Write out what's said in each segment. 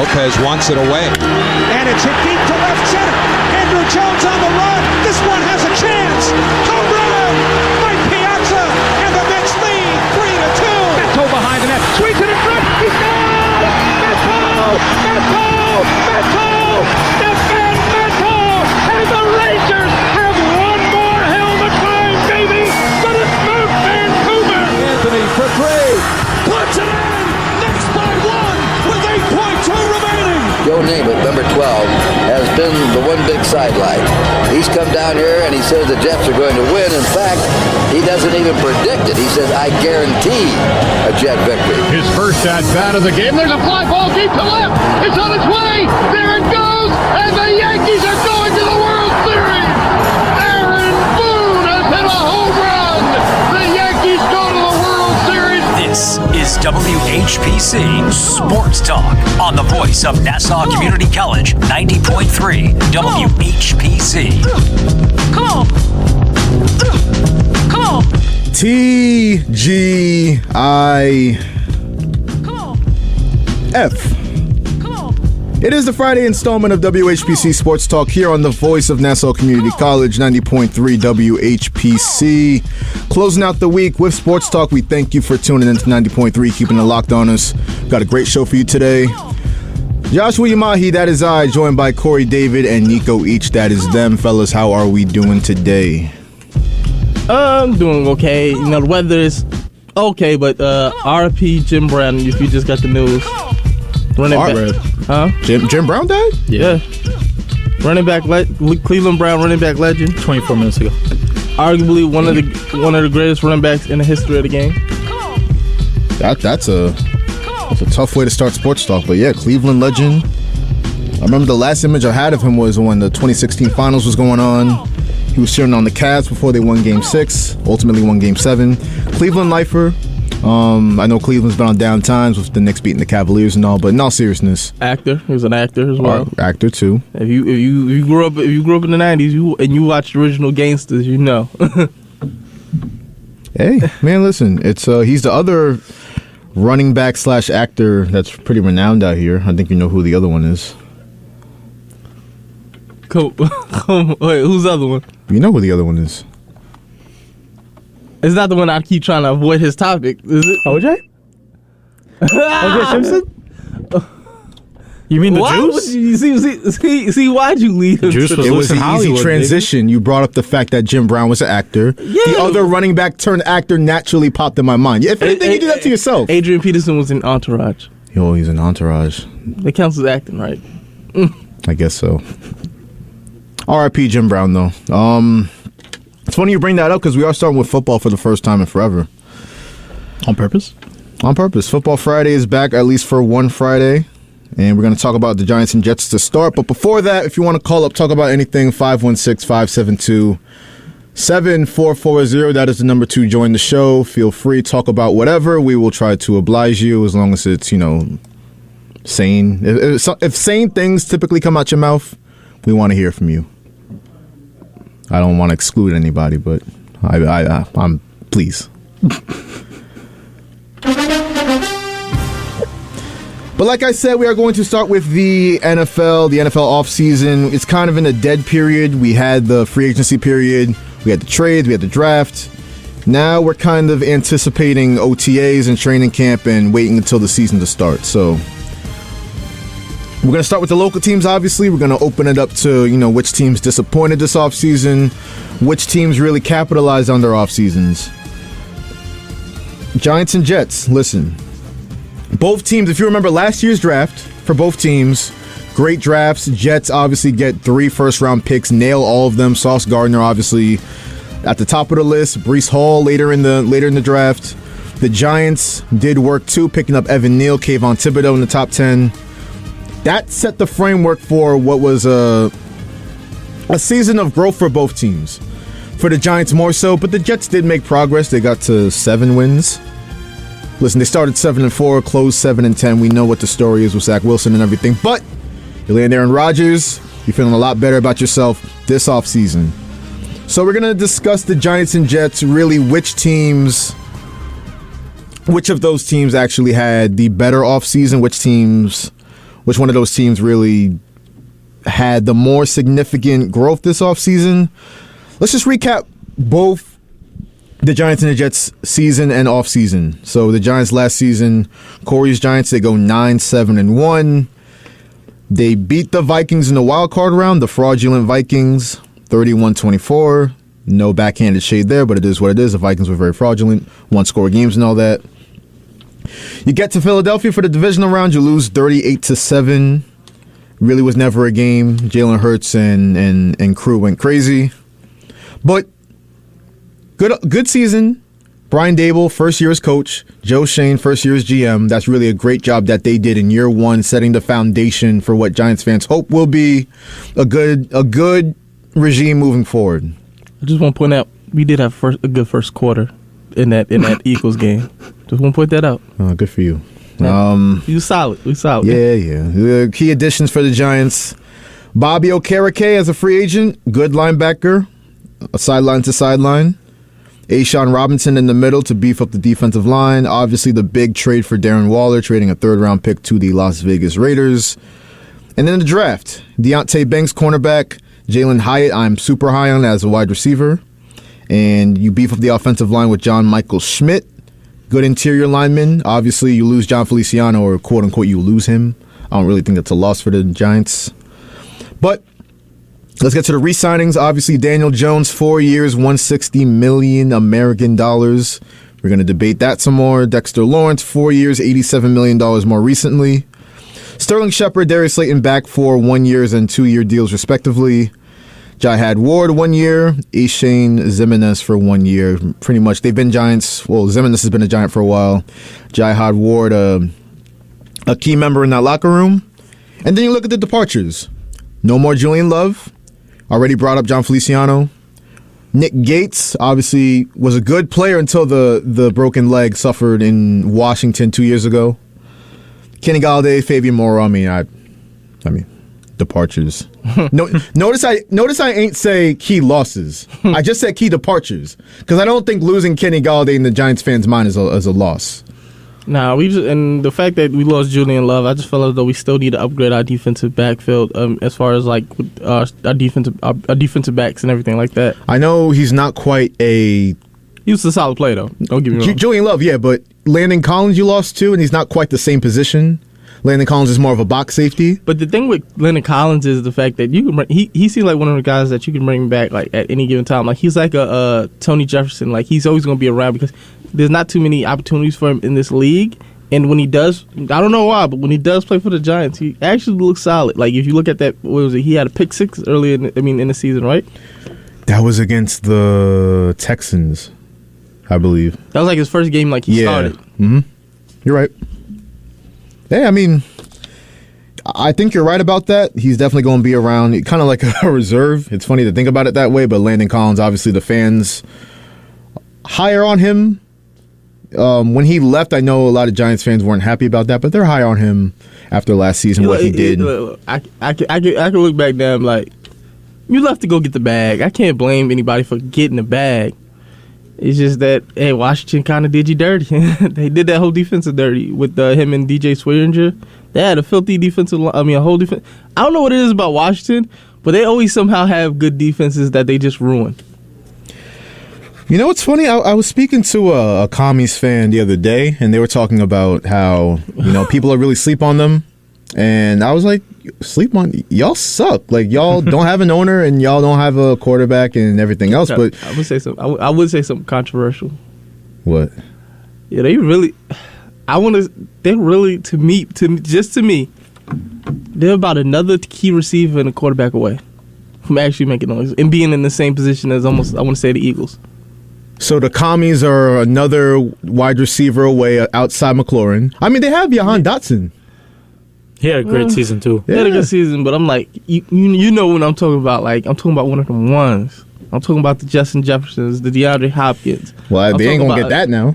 Lopez wants it away. And it's hit deep to left center. Andrew Jones on the run. This one has a chance. Home run! Mike Piazza, and the Mets lead 3-2. Beto behind the net. Sweeps it in front. He scores! Beto! Stefan Beto! And the Rangers have one more hell of a time, baby! But it's Mount Vancouver! Anthony for three. Puts it in! Next by one with 8.2 remaining. Joe Namath, number 12, has been the one big sidelight. He's come down here and he says the Jets are going to win. In fact, he doesn't even predict it. He says, I guarantee a Jet victory. His first at-bat of the game. There's a fly ball deep to left. It's on its way. There it goes. And the Yankees are going to the World Series. Aaron Boone has hit a home run. The Yankees go to the World Series. This is WHPC Sports Talk on the voice of Nassau Community College, 90.3 WHPC. Come on. TGIF. It is the Friday installment of WHPC Sports Talk here on the voice of Nassau Community College, 90.3 WHPC. Closing out the week with Sports Talk, we thank you for tuning into 90.3, keeping it locked on us. Got a great show for you today. Joshua Yamahi, that is I, joined by Corey David and Nico Each, that is them. Fellas, how are we doing today? I'm doing okay. You know, the weather is okay, but RP Jim Brown, if you just got the news. Running back. Huh? Jim Brown died? Yeah. Running back, Cleveland Brown running back legend. 24 minutes ago. Arguably one of the greatest running backs in the history of the game. That's a tough way to start Sports Talk, but yeah, Cleveland legend. I remember the last image I had of him was when the 2016 finals was going on. He was cheering on the Cavs before they won Game 6, ultimately won Game 7. Cleveland lifer. I know Cleveland's been on down times with the Knicks beating the Cavaliers and all, but in all seriousness, actor. He was an actor as well. Actor too. If you grew up in the 90s, and you watched the original Gangsters, you know. Hey man, listen, it's he's the other running back / actor that's pretty renowned out here. I think you know who the other one is. Cool. Wait, who's the other one? You know who the other one is. It's not the one I keep trying to avoid his topic, is it? OJ? OJ Simpson? You mean the Juice? See, why'd you leave him? Juice was it was an easy transition. You brought up the fact that Jim Brown was an actor. Yeah. The other running back turned actor naturally popped in my mind. If anything, you do that to yourself. Adrian Peterson was in Entourage. Yo, he's an Entourage. That counts as acting, right? I guess so. R.I.P. Jim Brown, though. It's funny you bring that up because we are starting with football for the first time in forever. On purpose? On purpose. Football Friday is back, at least for one Friday. And we're going to talk about the Giants and Jets to start. But before that, if you want to call up, talk about anything, 516-572-7440. That is the number to join the show. Feel free, talk about whatever. We will try to oblige you as long as it's, sane. If sane things typically come out your mouth, we want to hear from you. I don't want to exclude anybody, but I'm please. But like I said, we are going to start with the NFL offseason. It's kind of in a dead period. We had the free agency period. We had the trades. We had the draft. Now we're kind of anticipating OTAs and training camp and waiting until the season to start. So we're going to start with the local teams, obviously. We're going to open it up to, which teams disappointed this offseason, which teams really capitalized on their offseasons. Giants and Jets, listen. Both teams, if you remember last year's draft for both teams, great drafts. Jets obviously get 3 first-round picks, nail all of them. Sauce Gardner, obviously, at the top of the list. Breece Hall later in the draft. The Giants did work, too, picking up Evan Neal, Kayvon Thibodeau in the top 10. That set the framework for what was a season of growth for both teams. For the Giants more so, but the Jets did make progress. They got to 7 wins. Listen, they started 7-4, closed 7-10. We know what the story is with Zach Wilson and everything, but you land Aaron Rodgers, you're feeling a lot better about yourself this offseason. So we're going to discuss the Giants and Jets, really which of those teams actually had the better offseason, which teams which one of those teams really had the more significant growth this offseason. Let's just recap both the Giants and the Jets season and offseason. So the Giants last season, Corey's Giants, they go 9-7-1. They beat the Vikings in the wild card round, the fraudulent Vikings, 31-24. No backhanded shade there, but it is what it is. The Vikings were very fraudulent, one-score games and all that. You get to Philadelphia for the divisional round, you lose 38-7. Really was never a game. Jalen Hurts and crew went crazy. But good season. Brian Dable, first year as coach. Joe Shane, first year as GM. That's really a great job that they did in year one, setting the foundation for what Giants fans hope will be a good regime moving forward. I just want to point out we did have a good first quarter in that Eagles game. Just want to point that out. Oh, good for you. You solid. We solid. Yeah. The key additions for the Giants. Bobby Okereke as a free agent. Good linebacker. A sideline to sideline. Ashawn Robinson in the middle to beef up the defensive line. Obviously, the big trade for Darren Waller, trading a third-round pick to the Las Vegas Raiders. And then the draft. Deontay Banks, cornerback. Jalen Hyatt, I'm super high on as a wide receiver. And you beef up the offensive line with John Michael Schmidt. Good interior lineman. Obviously, you lose John Feliciano, or quote-unquote, you lose him. I don't really think that's a loss for the Giants. But let's get to the re-signings. Obviously, Daniel Jones, 4 years, $160 million American dollars. We're going to debate that some more. Dexter Lawrence, 4 years, $87 million more recently. Sterling Shepard, Darius Slayton back for 1 year and 2 year deals respectively. Jihad Ward 1 year. Ashane Zimenez for 1 year. Pretty much they've been Giants. Well, Zimenez has been a Giant for a while. Jihad Ward, a key member in that locker room. And then you look at the departures. No more Julian Love. Already brought up John Feliciano. Nick Gates obviously was a good player until the broken leg suffered in Washington 2 years ago. Kenny Galladay, Fabian Moore. I mean, departures. Notice I ain't say key losses. I just said key departures because I don't think losing Kenny Galladay in the Giants fans' mind is a loss. Nah, and the fact that we lost Julian Love, I just felt as though we still need to upgrade our defensive backfield as far as like our defensive backs and everything like that. I know he's not quite a. He was a solid player though. Don't get me wrong. Julian Love, yeah, but Landon Collins you lost to, and he's not quite the same position. Landon Collins is more of a box safety. But the thing with Landon Collins is the fact that you can he seems like one of the guys that you can bring back like at any given time. Like he's like a Tony Jefferson. Like he's always going to be around because there's not too many opportunities for him in this league. And when he does, I don't know why, but when he does play for the Giants, he actually looks solid. Like if you look at that, what was it? He had a pick six earlier. In the season, right? That was against the Texans, I believe. That was like his first game. Like he started. Mm-hmm. You're right. Hey, I mean, I think you're right about that. He's definitely going to be around, kind of like a reserve. It's funny to think about it that way, but Landon Collins, obviously the fans higher on him. When he left, I know a lot of Giants fans weren't happy about that, but they're high on him after last season, what he did. I can look back now, I'm like, you left to go get the bag. I can't blame anybody for getting the bag. It's just that, hey, Washington kind of did you dirty. They did that whole defensive dirty with him and DJ Swearinger. They had a filthy defensive line. I mean, a whole defense. I don't know what it is about Washington, but they always somehow have good defenses that they just ruin. You know what's funny? I was speaking to a Commies fan the other day, and they were talking about how, people are really sleep on them. And I was like, sleep on y'all suck. Like y'all don't have an owner and y'all don't have a quarterback and everything else. But I would say something. I would say something controversial. What? Yeah, they really. They're really to me. They're about another key receiver and a quarterback away from actually making noise and being in the same position as almost I want to say the Eagles. So the Commies are another wide receiver away outside McLaurin. I mean, they have Jahan Dotson. He had a great season too. He had a good season, but I'm like, you know what I'm talking about. Like I'm talking about one of them ones. I'm talking about the Justin Jeffersons, the DeAndre Hopkins. Well, they ain't gonna get that now.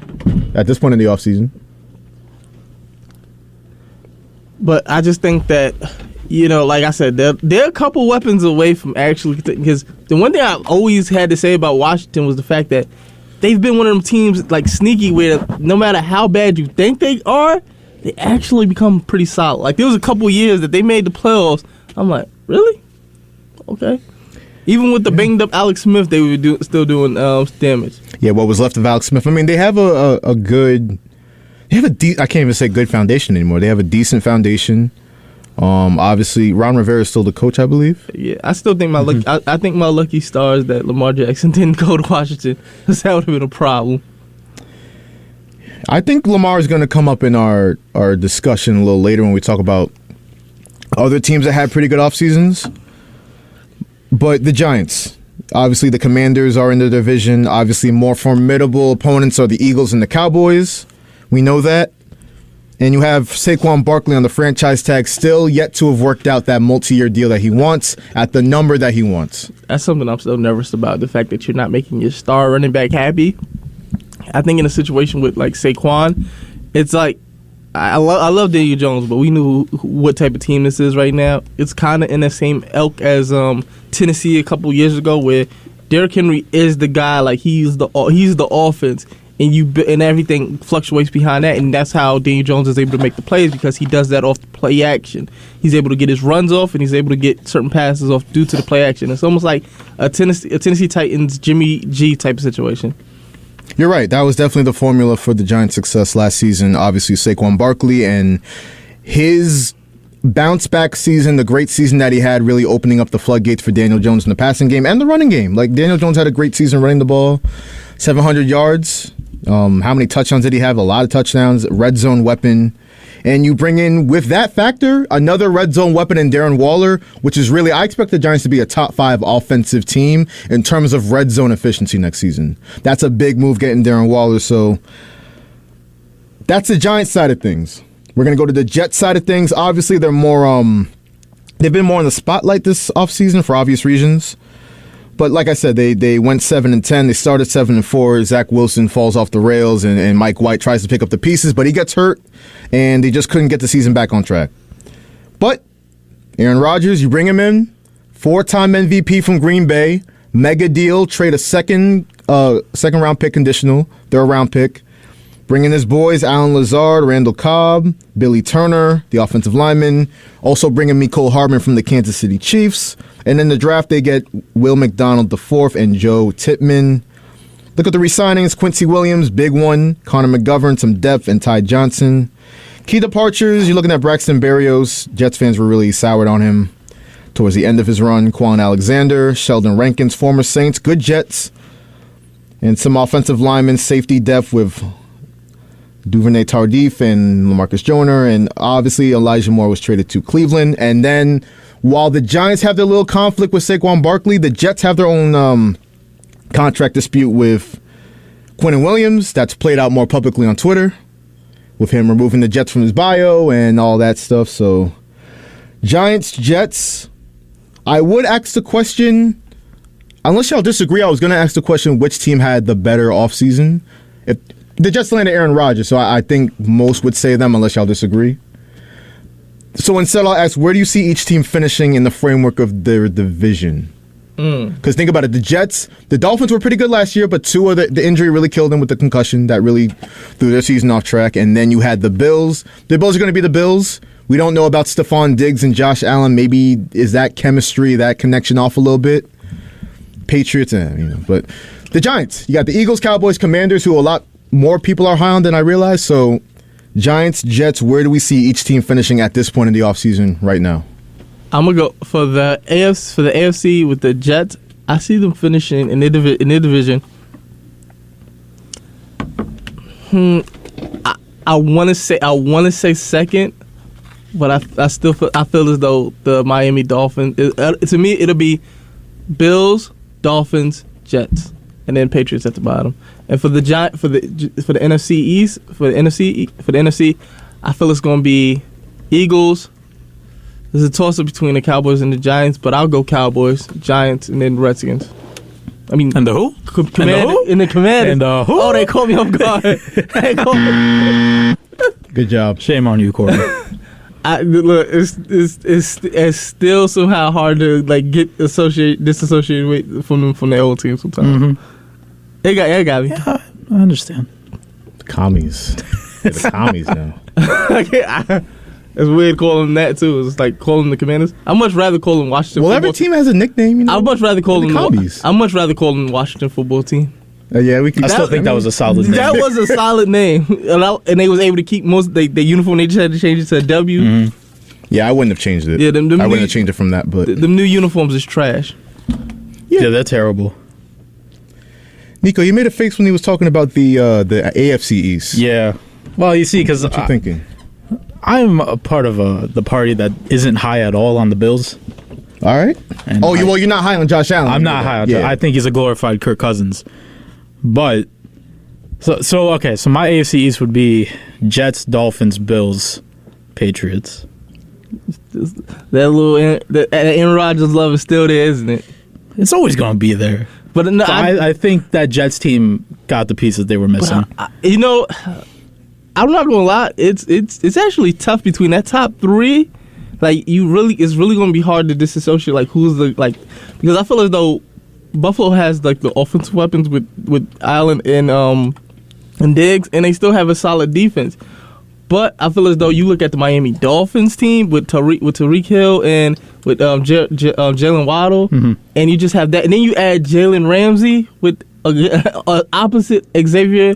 At this point in the offseason. But I just think that, like I said, they're a couple weapons away from actually, because the one thing I always had to say about Washington was the fact that they've been one of them teams like sneaky where no matter how bad you think they are, they actually become pretty solid. Like, there was a couple years that they made the playoffs. I'm like, really? Okay. Even with the banged up Alex Smith, they were still doing damage. Yeah, what was left of Alex Smith. I mean, they have a good. They have I can't even say good foundation anymore. They have a decent foundation. Obviously, Ron Rivera is still the coach, I believe. Yeah, I still think my lucky. I think my lucky stars that Lamar Jackson didn't go to Washington, because that would have been a problem. I think Lamar is going to come up in our discussion a little later when we talk about other teams that had pretty good off seasons. But the Giants, obviously the Commanders are in the division. Obviously, more formidable opponents are the Eagles and the Cowboys. We know that. And you have Saquon Barkley on the franchise tag, still yet to have worked out that multi-year deal that he wants at the number that he wants. That's something I'm still nervous about, the fact that you're not making your star running back happy. I think in a situation with, like, Saquon, it's like, I love Daniel Jones, but we knew what type of team this is right now. It's kind of in the same ilk as Tennessee a couple years ago, where Derrick Henry is the guy, like, he's the offense, and everything fluctuates behind that, and that's how Daniel Jones is able to make the plays, because he does that off the play action. He's able to get his runs off, and he's able to get certain passes off due to the play action. It's almost like a Tennessee Titans Jimmy G type of situation. You're right. That was definitely the formula for the Giants' success last season. Obviously, Saquon Barkley and his bounce-back season, the great season that he had, really opening up the floodgates for Daniel Jones in the passing game and the running game. Like, Daniel Jones had a great season running the ball, 700 yards. How many touchdowns did he have? A lot of touchdowns. Red zone weapon. And you bring in, with that factor, another red zone weapon in Darren Waller, which is really, I expect the Giants to be a top 5 offensive team in terms of red zone efficiency next season. That's a big move, getting Darren Waller. So that's the Giants side of things. We're going to go to the Jets side of things. Obviously, they're more, they've been more in the spotlight this offseason for obvious reasons. But like I said, they went 7-10. They started 7-4. Zach Wilson falls off the rails, and Mike White tries to pick up the pieces, but he gets hurt, and they just couldn't get the season back on track. But Aaron Rodgers, you bring him in, 4-time MVP from Green Bay, mega deal, trade a second round pick conditional, third round pick. Bring in his boys, Alan Lazard, Randall Cobb, Billy Turner, the offensive lineman. Also bring in Mecole Hardman from the Kansas City Chiefs. And in the draft, they get Will McDonald IV and Joe Tippmann. Look at the re-signings. Quincy Williams, big one. Connor McGovern, some depth, and Ty Johnson. Key departures, you're looking at Braxton Berrios. Jets fans were really soured on him towards the end of his run. Quan Alexander, Sheldon Rankins, former Saints, good Jets. And some offensive linemen, safety depth with Duvernay Tardif and LaMarcus Joyner, and obviously Elijah Moore was traded to Cleveland. And then while the Giants have their little conflict with Saquon Barkley, the Jets have their own contract dispute with Quinnen Williams that's played out more publicly on Twitter, with him removing the Jets from his bio and all that stuff. So Giants, Jets, I would ask the question, unless y'all disagree, I was going to ask the question, which team had the better offseason? If the Jets landed Aaron Rodgers, so I think most would say them, unless y'all disagree. So instead, I'll ask, where do you see each team finishing in the framework of their division? Because think about it, the Dolphins were pretty good last year, but Tua, the injury really killed them with the concussion. That really threw their season off track. And then you had the Bills. The Bills are going to be the Bills. We don't know about Stephon Diggs and Josh Allen. Maybe is that chemistry, that connection off a little bit? Patriots, but the Giants. You got the Eagles, Cowboys, Commanders, who a lot more people are high on than I realized. So Giants, Jets, where do we see each team finishing at this point in the offseason right now? I'm going to go for the AFC with the Jets. I see them finishing in their division. I want to say second, but I still feel as though the Miami Dolphins, to me it'll be Bills, Dolphins, Jets, and then Patriots at the bottom. And for the NFC East, for the NFC, I feel it's going to be Eagles. There's a toss-up between the Cowboys and the Giants, but I'll go Cowboys, Giants, and then Redskins. I mean, and the who? And the Commanders. And the who? Oh, they caught me off guard. Good job. Shame on you, Corey. Look, it's still somehow hard to like disassociate with from the old team sometimes. Mm-hmm. It got me. Yeah, I understand. Commies. The commies now. It's weird calling them that too. It's like calling them the Commanders. I'd much rather call them Washington. Well, football every team has a nickname. You know? I'd much rather call them the commies. I'd much rather call them Washington football team. Yeah, we can. I still think that was a solid name. That was a solid name, and they was able to keep most their uniform. They just had to change it to a W. Mm-hmm. Yeah, I wouldn't have changed it. Yeah, I wouldn't have changed it from that. But the new uniforms is trash. Yeah, they're terrible. Nico, you made a face when he was talking about the AFC East. Yeah. Well, you see, because What you thinking? I'm a part of the party that isn't high at all on the Bills. All right. And You're not high on Josh Allen. I'm not high on yeah. I think he's a glorified Kirk Cousins. But so my AFC East would be Jets, Dolphins, Bills, Patriots. That little Aaron Rodgers love is still there, isn't it? It's always going to be there. But no, I think that Jets team got the pieces they were missing. I'm not gonna lie. It's actually tough between that top three. Like it's really gonna be hard to disassociate like who's because I feel as though Buffalo has like the offensive weapons with Allen and Diggs, and they still have a solid defense. But I feel as though you look at the Miami Dolphins team with Tyreek Hill and with Jalen Waddle, and you just have that, and then you add Jalen Ramsey with opposite Xavier.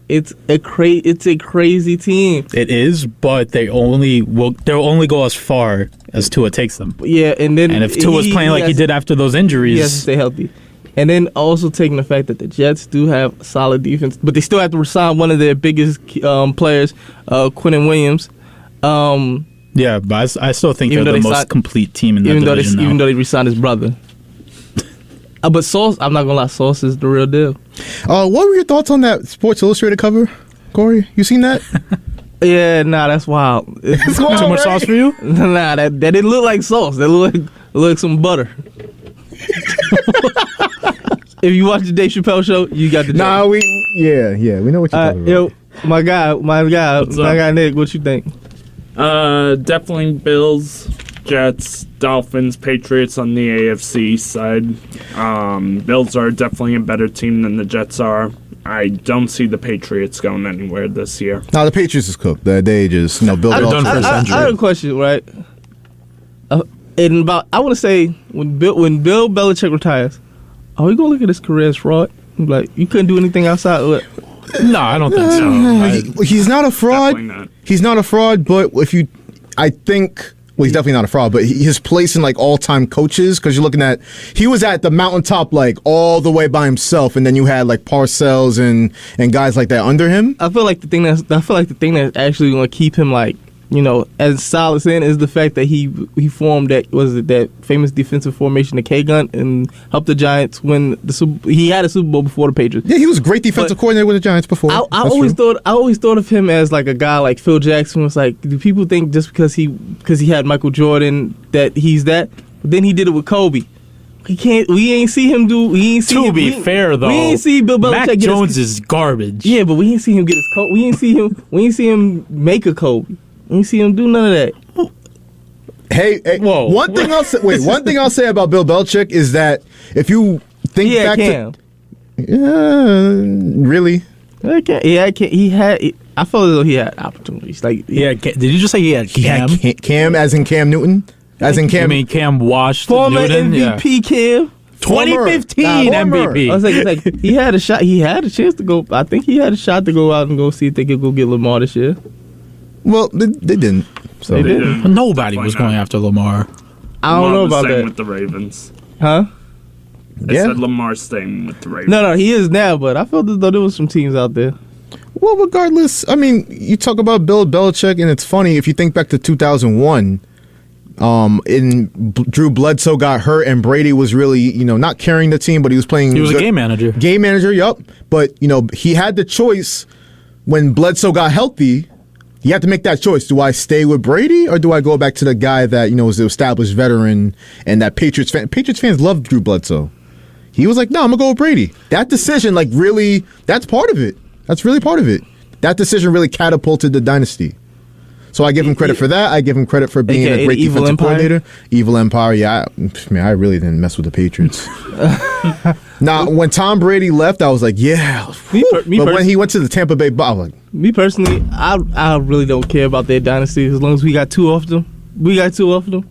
It's a crazy team. It is, but they'll only go as far as Tua takes them. Yeah, and if Tua's playing like he did after those injuries, he has to stay healthy. And then also taking the fact that the Jets do have solid defense, but they still have to resign one of their biggest players, Quinnen Williams. Yeah, but I still think they're the most complete team in that division now. Even though they resigned his brother. But Sauce, I'm not gonna lie, Sauce is the real deal. What were your thoughts on that Sports Illustrated cover, Corey? You seen that? Yeah, that's wild. It's wild, Too much right? sauce for you? That didn't look like sauce. That looked like some butter. If you watch the Dave Chappelle show, you got the joke. we know what you're talking about. Yo, my guy Nick, what you think? Definitely Bills, Jets, Dolphins, Patriots on the AFC side. Bills are definitely a better team than the Jets are. I don't see the Patriots going anywhere this year. No, the Patriots is cooked. They just, Bill done for a Belichick. century. I have a question, right? I want to say when Bill Belichick retires, are we gonna look at his career as fraud? Like you couldn't do anything outside. No, I don't think so. He's not a fraud. Definitely not. He's not a fraud, but I think. Well, he's definitely not a fraud, but his place in like all-time coaches, because you're looking at, he was at the mountaintop like all the way by himself, and then you had like Parcells and guys like that under him. I feel like the thing that's actually going to keep him like as solid in is the fact that he formed that famous defensive formation, the K-Gun, and helped the Giants win he had a Super Bowl before the Patriots. Yeah, he was a great defensive coordinator with the Giants before. I always thought of him as like a guy like Phil Jackson. Was like, do people think just because he had Michael Jordan that he's that? But then he did it with Kobe. We ain't see him do. We ain't see. To be fair, though, we ain't see Bill Belichick. Mac Jones is garbage. Yeah, but we ain't see him get his Kobe. We ain't see him make a Kobe. We ain't see him do none of that. Hey, whoa! One thing I'll say about Bill Belichick is that if you think back Cam. to, really, I can't. He had. I felt as though he had opportunities. Like did you just say he had Cam? He had Cam as in Cam Newton, as in Cam. I mean Cam washed former Newton. MVP Cam. 2015 MVP. I was like, he had a shot. He had a chance to go. I think he had a shot to go out and go see if they could go get Lamar this year. Well, they didn't. So They didn't. Nobody was going after Lamar. I don't know about that. With the Ravens. Huh? I Yeah. said Lamar staying with the Ravens. No, he is now, but I felt as though there was some teams out there. Well, regardless, I mean, you talk about Bill Belichick, and it's funny if you think back to 2001. Drew Bledsoe got hurt, and Brady was really, not carrying the team, but he was playing. He was a game manager. Game manager, yup. But he had the choice when Bledsoe got healthy. He had to make that choice. Do I stay with Brady or do I go back to the guy that was the established veteran and that Patriots fans love Drew Bledsoe? He was like, no, I'm gonna go with Brady. That decision, really, that's part of it. That's really part of it. That decision really catapulted the dynasty. So I give him credit for that. I give him credit for being AKA a great the Evil defensive Empire? coordinator. Evil Empire, yeah. I really didn't mess with the Patriots. Now, when Tom Brady left, I was like, yeah. But when he went to the Tampa Bay, I was like, Me personally, I really don't care about their dynasty as long as we got two of them. We got two of them.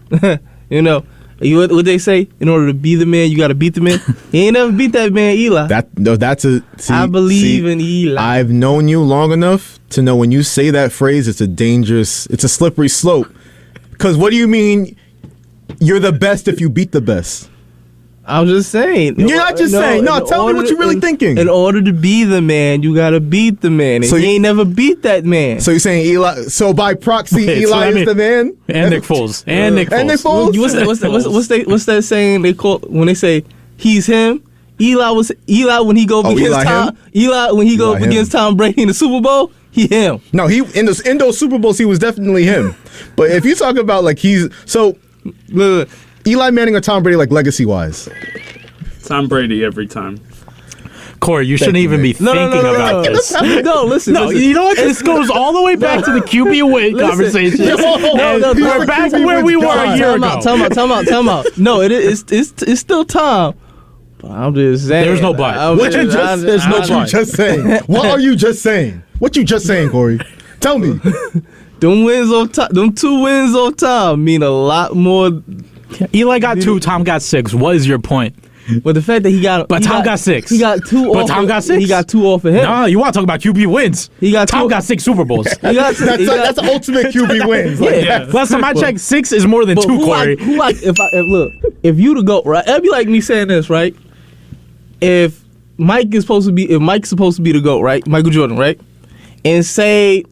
You know, what they say? In order to be the man, you got to beat the man. He ain't never beat that man, Eli. I believe in Eli. I've known you long enough to know when you say that phrase, it's a slippery slope. Because what do you mean you're the best if you beat the best? I'm just saying. You're not just saying. No, tell me what you're really thinking. In order to be the man, you got to beat the man. And So he ain't never beat that man. So you're saying Eli? So by proxy, Wait, Eli is the man, And Nick Foles. And Nick Foles. And Nick Foles? What's that saying they call when they say he's him? Eli when he go up against Eli Tom. him? Eli when he go Eli up him. against Tom Brady in the Super Bowl, he him. No, he in those Super Bowls, he was definitely him. But if you talk about like Look, Eli Manning or Tom Brady, like legacy wise, Tom Brady every time. Corey, you shouldn't you, even be man. thinking about this. No, listen. No, you know what? This goes all the way back to the QB win conversation. No, We're back to where we were a year ago. Time out. No, it's still Tom. But I'm just saying. There's no but. what you just saying? What are you just saying? What you just saying, Corey? Tell me. Them 2 wins off Tom mean a lot more. Eli got 2, Tom got 6. What is your point? But the fact that Tom got 6. He got 2 But off. Tom got 6. He got 2 off of him. No, you want to talk about QB wins. Tom got 6 Super Bowls. That's the ultimate QB wins. Like, Yeah. Last time I checked, 6 is more than 2, Corey. If you to go right, it'd be like me saying this, right? If Mike's supposed to be the GOAT, right? Michael Jordan, right? And say,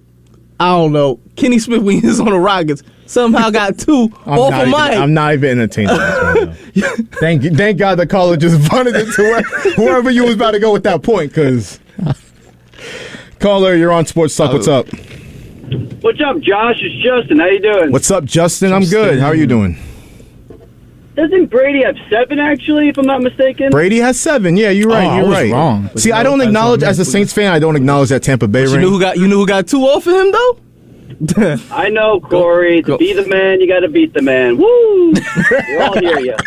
I don't know, Kenny Smith when he was on the Rockets somehow got 2 off of Mike. I'm not even entertaining this right now. Thank God the caller just punted it to whoever you was about to go with that point, because caller, you're on Sports Talk. What's up? What's up, Josh? It's Justin. How you doing? What's up, Justin? I'm good. How are you doing? Doesn't Brady have 7, actually, if I'm not mistaken? Brady has 7. Yeah, you're right. I You're was right. wrong. See, I don't acknowledge, as a Saints fan, I don't acknowledge that Tampa Bay ring. You knew who got 2 off of him though? I know, Corey. Go. To be the man, you got to beat the man. Woo! We all hear you.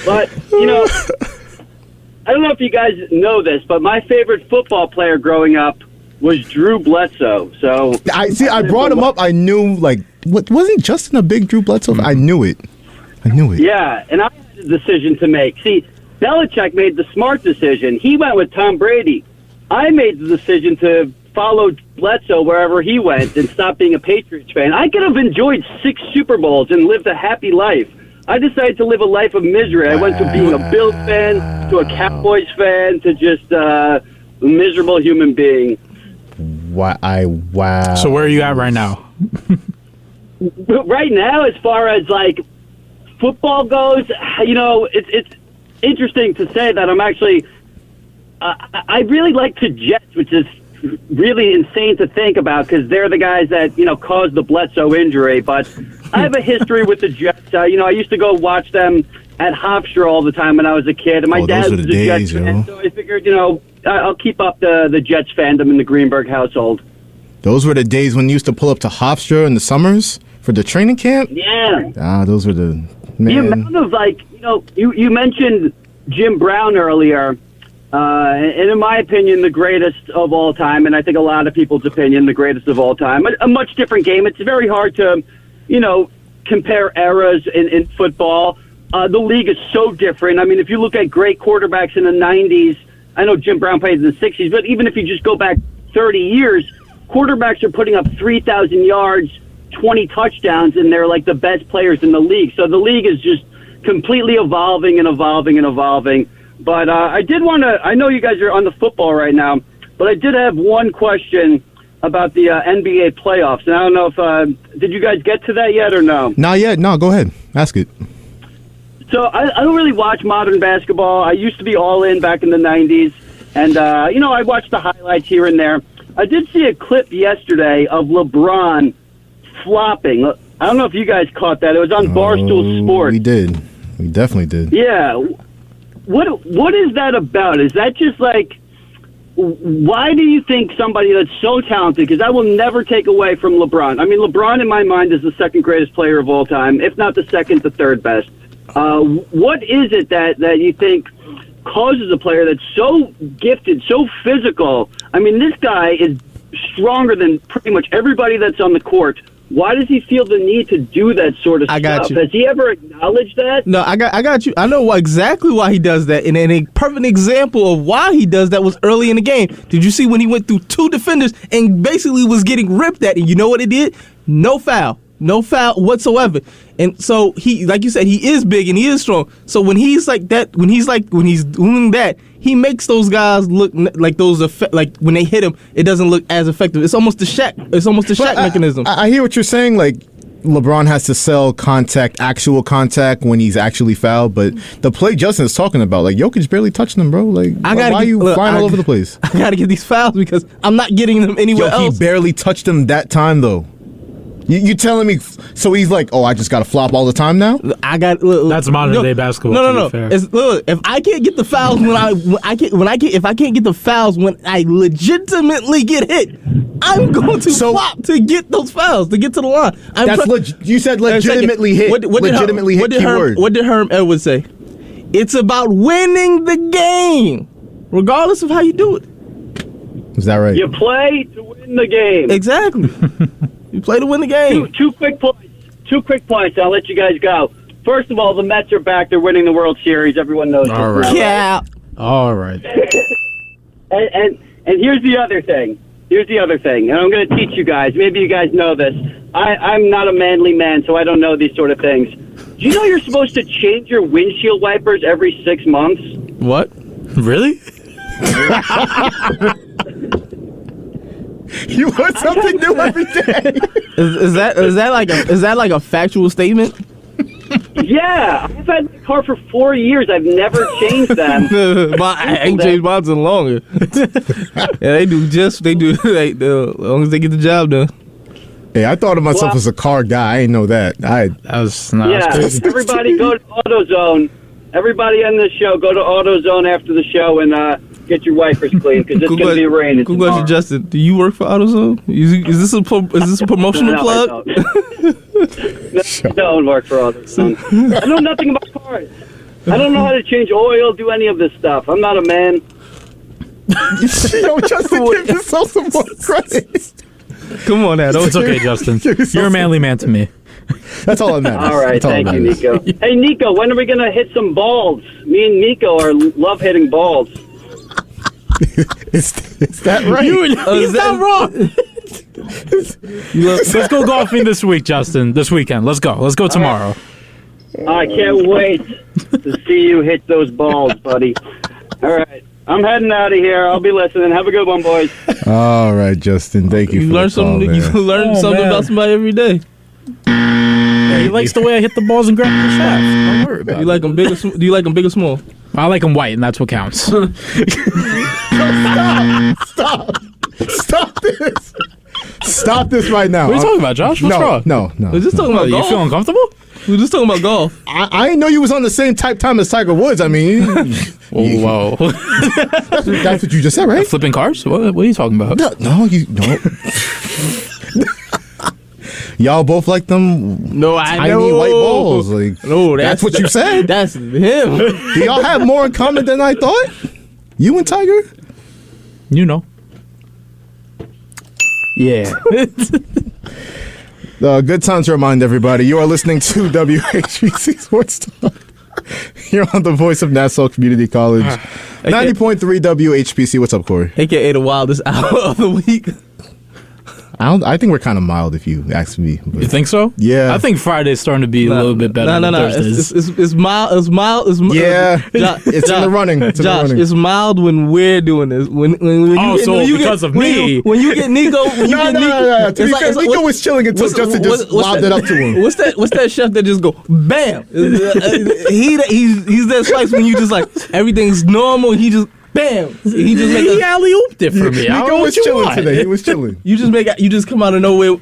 But, I don't know if you guys know this, but my favorite football player growing up was Drew Bledsoe. So I brought him up. I knew, wasn't Justin a big Drew Bledsoe? I knew it. Yeah, and I had a decision to make. See, Belichick made the smart decision. He went with Tom Brady. I made the decision to follow Bledsoe wherever he went and stop being a Patriots fan. I could have enjoyed 6 Super Bowls and lived a happy life. I decided to live a life of misery. I went to being a Bills fan, to a Cowboys fan, to just a miserable human being. Wow. So where are you at right now? Right now, as far as football goes, it's interesting to say that I'm actually I really like the Jets, which is really insane to think about because they're the guys that caused the Bledsoe injury. But I have a history with the Jets. I used to go watch them at Hofstra all the time when I was a kid, and my dad was a Jets fan, so I figured I'll keep up the Jets fandom in the Greenberg household. Those were the days when you used to pull up to Hofstra in the summers for the training camp? Yeah. Those were the, man. The amount of, you mentioned Jim Brown earlier, and in my opinion, the greatest of all time, and I think a lot of people's opinion, the greatest of all time. A much different game. It's very hard to, compare eras in football. The league is so different. I mean, if you look at great quarterbacks in the 90s, I know Jim Brown played in the 60s, but even if you just go back 30 years, quarterbacks are putting up 3,000 yards, 20 touchdowns, and they're like the best players in the league. So the league is just completely evolving and evolving and evolving. But I did want to, I know you guys are on the football right now, but I did have one question about the NBA playoffs. And I don't know if, did you guys get to that yet or no? Not yet. No, go ahead. Ask it. So I don't really watch modern basketball. I used to be all in back in the 90s. And, I watched the highlights here and there. I did see a clip yesterday of LeBron flopping. I don't know if you guys caught that. It was on Barstool Sports. We did. We definitely did. Yeah. What is that about? Is that just why do you think somebody that's so talented, because I will never take away from LeBron. I mean, LeBron in my mind is the second greatest player of all time, if not the second, the third best. What is it that you think causes a player that's so gifted, so physical? I mean, this guy is stronger than pretty much everybody that's on the court. Why does he feel the need to do that sort of stuff? Has he ever acknowledged that? No, I got you. I know exactly why he does that. And a perfect example of why he does that was early in the game. Did you see when he went through two defenders and basically was getting ripped at? And you know what it did? No foul. No foul whatsoever. And so he, like you said, he is big and he is strong. So when he's like that, when he's doing that, he makes those guys look like like when they hit him, it doesn't look as effective. It's almost the Shaq. It's almost the Shaq mechanism. I hear what you're saying. Like LeBron has to sell actual contact when he's actually fouled. But the play Justin is talking about, like Jokic barely touched them, bro. Like why are you flying all over the place? I gotta get these fouls because I'm not getting them anywhere else. He barely touched them that time though. You telling me? So he's like, oh, I just got to flop all the time now. That's modern day basketball. No. Look, if I can't get the fouls if I can't get the fouls when I legitimately get hit, I'm going to flop to get those fouls to get to the line. You said legitimately hit. Legitimately hit. Keyword. What did Herm Edwards say? It's about winning the game, regardless of how you do it. Is that right? You play to win the game. Exactly. You play to win the game. Two quick points. I'll let you guys go. First of all, the Mets are back. They're winning the World Series. Everyone knows. All right. Yeah. All right. and here's the other thing. And I'm going to teach you guys. Maybe you guys know this. I'm not a manly man, so I don't know these sort of things. Do you know you're supposed to change your windshield wipers every 6 months? What? Really? You learn something new every day. Is that like a factual statement? Yeah, I've had my car for 4 years. I've never changed them. I ain't changed mine in longer. Yeah, they do as long as they get the job done. Hey, I thought of myself as a car guy. I didn't know that. That's crazy. Everybody go to AutoZone. Everybody on this show, go to AutoZone after the show and get your wipers clean because it's going to be raining. Good question, Justin. Do you work for AutoZone? Is this a promotional plug? I don't work for AutoZone. I know nothing about cars. I don't know how to change oil, do any of this stuff. I'm not a man. Yo, Justin, give yourself some more credit. Come on now. It's okay, Justin. You're a manly man to me. That's all that matters. All right, thank you, Nico. Hey, Nico, when are we going to hit some balls? Me and Nico love hitting balls. Is that right? He's not wrong. Let's go golfing this week, Justin. This weekend. Let's go. Let's go tomorrow. I can't wait to see you hit those balls, buddy. All right. I'm heading out of here. I'll be listening. Have a good one, boys. All right, Justin. Thank you. You learn something. You learn something about somebody every day. Yeah, he likes the way I hit the balls and grab the shaft. Don't worry about it. You like them big? Do you like them big or small? I like them white, and that's what counts. Stop this! Stop this right now. What are you talking about, Josh? What's wrong? No. We're just talking about golf. You feel uncomfortable? We're just talking about golf. I didn't know you was on the same time as Tiger Woods. I mean, whoa. That's what you just said, right? Flipping cars? What are you talking about? No. Y'all both like them tiny white balls. Like, no, that's what you said. That's him. Do y'all have more in common than I thought? You and Tiger? You know. Yeah. Good time to remind everybody, you are listening to WHPC Sports Talk. You're on the voice of Nassau Community College. 90.3 WHPC. What's up, Corey? AKA the wildest hour of the week. I think we're kind of mild if you ask me. You think so? Yeah. I think Friday's starting to be a little bit better than Thursdays. It's mild. Yeah. It's in the running. It's mild when we're doing this. When because of me. When you get Nico. No. Nico was chilling until Justin just lobbed it up to him. What's that chef that just go, bam? He's that spice when you just like, everything's normal. He just... Bam! He alley-ooped it for me. Nico was chilling today. He was chilling. You just come out of nowhere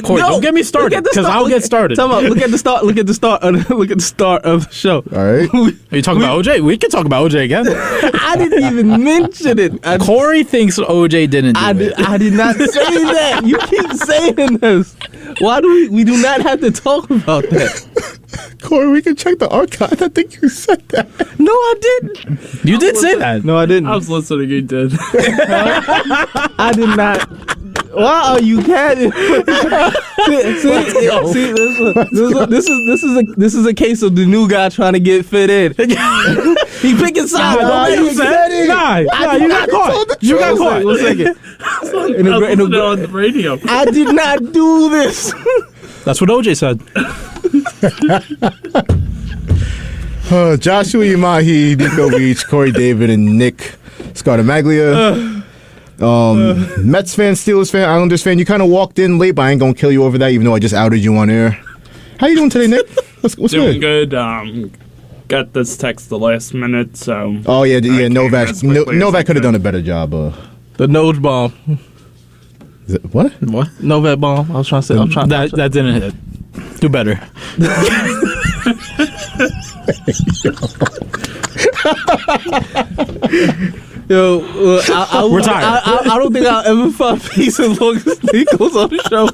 Corey, don't get me started, 'cause I'll get started. Tell me, look at the start. Look at the start. Look at the start of the show. All right. Are you talking about OJ? We can talk about OJ again. I didn't even mention it. Corey thinks OJ didn't do it. I did not say that. You keep saying this. Why do we do not have to talk about that? Corey, we can check the archive. I think you said that. No, I didn't. You did say that. No, I didn't. I was listening. You did. I did not. Why are you catting? This is a case of the new guy trying to get fit in. He picking sides. Nah, you got caught. You got caught. 1 second. I was listening on the radio. I did not do this. That's what OJ said. Joshua Yamahi, Nico Beach, Corey David, and Nick Scartamaglia. Mets fan, Steelers fan, Islanders fan. You kind of walked in late, but I ain't gonna kill you over that, even though I just outed you on air. How you doing today, Nick? What's Doing good? Got this text the last minute, so. Oh yeah. came Novak. as quickly as Novak I could have could. done a better job. The nose bomb. What? What? Novak bomb. I was trying to say. That didn't hit. Do better. Yo, We're tired. I don't think I'll ever find peace as long as Nico's on the show.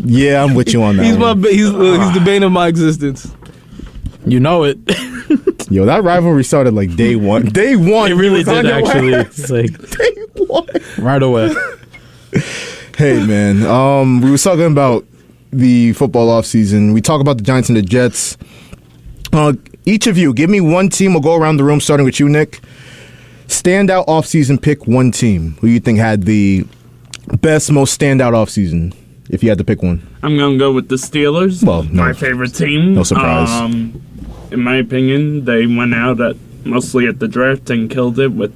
Yeah, I'm with you on that. He's one. he's the bane of my existence. You know it. Yo, that rivalry started like day one. Day one. It really was on did, your actually. ass. It's like Day one. right away. Hey man, we were talking about the football offseason. We talk about the Giants and the Jets. Each of you, give me one team. We'll go around the room, starting with you, Nick. Standout offseason pick one team. Who you think had the best, most standout offseason, if you had to pick one? I'm going to go with the Steelers. Well, no. My favorite team. No surprise. In my opinion, they went out mostly at the draft and killed it with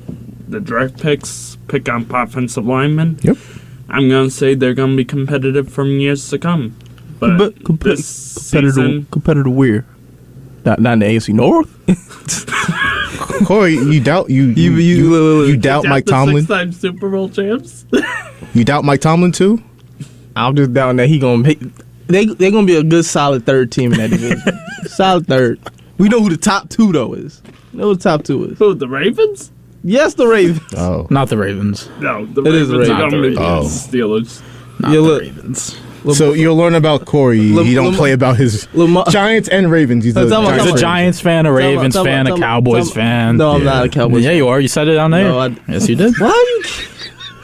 the draft picks, pick on offensive linemen. Yep. I'm going to say they're going to be competitive for years to come. But this season, competitor where? Not in the AFC North. Corey, you doubt you doubt Mike Tomlin? 6-time Super Bowl champs. You doubt Mike Tomlin too? I'm just down that he gonna make. They're gonna be a good solid third team in that division. Solid third. We know who the top two though is. We know who the top two is. Who, the Ravens? Yes, the Ravens. Oh. Not the Ravens. No, the It is Ravens the are going to Ravens. be Oh. the Steelers. Not Yeah, the look. Ravens. So you'll learn about Corey. He don't play about his Giants and Ravens. He's a Tell me- He's a Giants. Giants fan, a Ravens fan, a Cowboys fan. No, I'm not a Cowboys. Yeah, you are. You said it down there. No, Yes, you did. Why are you?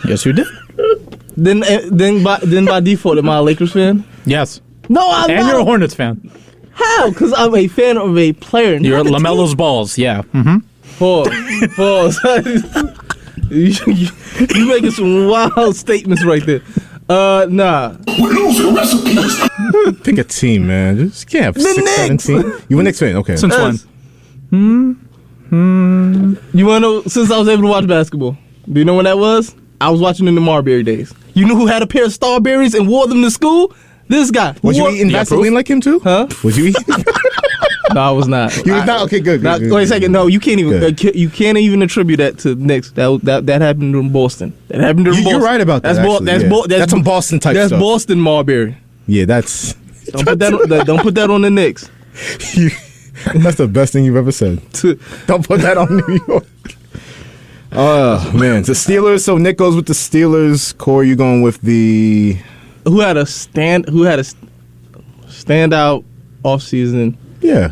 Yes, you did. Then by default, am I a Lakers fan? Yes. No, I'm And not. you're a Hornets fan. How? Because I'm a fan of a player. You're not a LaMelo's balls. Yeah. team. Pause. You making some wild statements right there. Nah. Pick a team, man. Just can't have The 6, 7 Knicks. teams. You a Knicks fan? Okay. Since when? You want to know, since I was able to watch basketball, do you know when that was? I was watching in the Marbury days. You know who had a pair of Starberries and wore them to school? This guy. Was you eating Vaseline like him too? Huh? Was you eating? No, I was not. You was not? Okay, good. Not, good, wait a good. second. No, you can't even. Good. You can't even attribute that to Knicks. That happened in Boston. That happened in Boston. You're right about that. That's some Boston type That's stuff. Boston Marbury. Yeah, that's Don't put that on the Knicks. that's the best thing you've ever said. Don't put that on New York. Man, the Steelers. So Nick goes with the Steelers. Corey, you going with the? Who had a standout offseason? Yeah.